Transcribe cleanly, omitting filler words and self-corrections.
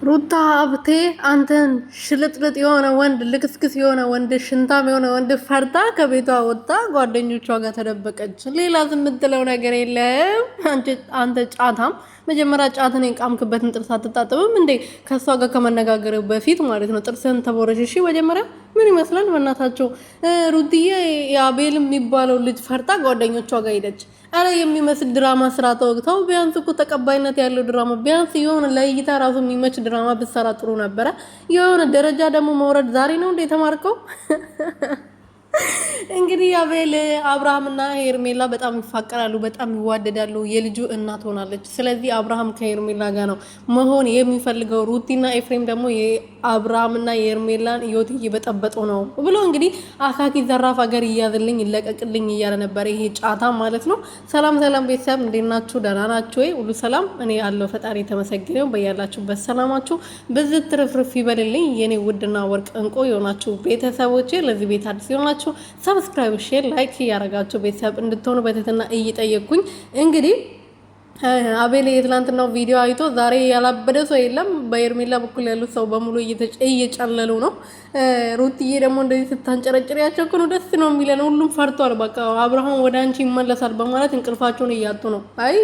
ሩታ ሀብቴ አንተን ሽልጥልጥ የሆነ ወንድ ልክስክስ የሆነ ወንድ ሽንታም የሆነ ወንድ ፈርታ ከቤቷ ወጣ ጓደኞቿ ጋር ተደበቀች። ሌላ የምትለው ነገር የለም። አንተ ጫታም መጀመሪያ ጫትን የቃምክበትን ጥርስ አትጣጥብም እንዴ? ከእሷ ጋር ከመነጋገር በፊት ማለት ነው። ጥርስን ተቦረሽ። እሺ መጀመሪያ ምን ይመስላል? በእናታቸው ሩትዬ የአቤል የሚባለው ልጅ ፈርታ ጓደኞቿ ጋር ሄደች። አረ የሚመስል ድራማ ስራ ተወግተው ቢያንስ እኮ ተቀባይነት ያለው ድራማ ቢያንስ የሆነ ለእይታ ራሱ የሚመች ድራማ ብትሰራ ጥሩ ነበረ። የሆነ ደረጃ ደግሞ መውረድ ዛሬ ነው እንደ የተማርከው። እንግዲህ አቤል አብርሃምና ሄርሜላ በጣም ይፋቀራሉ፣ በጣም ይዋደዳሉ። የልጁ እናት ሆናለች። ስለዚህ አብርሃም ከሄርሜላ ጋር ነው መሆን የሚፈልገው። ሩቲና ኤፍሬም ደግሞ የአብርሃምና የሄርሜላን ህይወት እየበጠበጡ ነው ብሎ እንግዲህ አካኪ ዘራፍ ሀገር እያዝልኝ ይለቀቅልኝ እያለ ነበር። ይሄ ጫታ ማለት ነው። ሰላም ሰላም ቤተሰብ እንዴት ናችሁ? ደህና ናችሁ ወይ? ሁሉ ሰላም? እኔ አለው ፈጣሪ የተመሰገነው። በያላችሁበት ሰላማችሁ ብዝት ትርፍርፍ ይበልልኝ። የኔ ውድና ወርቅ እንቁ የሆናችሁ ቤተሰቦቼ፣ ለዚህ ቤት አዲስ የሆናችሁ ሰብስክራይብ፣ ሼር፣ ላይክ እያደረጋችሁ ቤተሰብ እንድትሆኑ በትህትና እየጠየቅኩኝ እንግዲህ አቤል የትላንትናው ቪዲዮ አይቶ ዛሬ ያላበደ ሰው የለም። በሄርሜላ በኩል ያሉት ሰው በሙሉ እየጨለሉ ነው። ሩትዬ ደግሞ እንደዚህ ስታንጨረጭሪያቸው ነው ደስ ነው የሚለን። ሁሉም ፈርቷል። በቃ አብርሃም ወደ አንቺ ይመለሳል በማለት እንቅልፋቸውን እያጡ ነው። አይ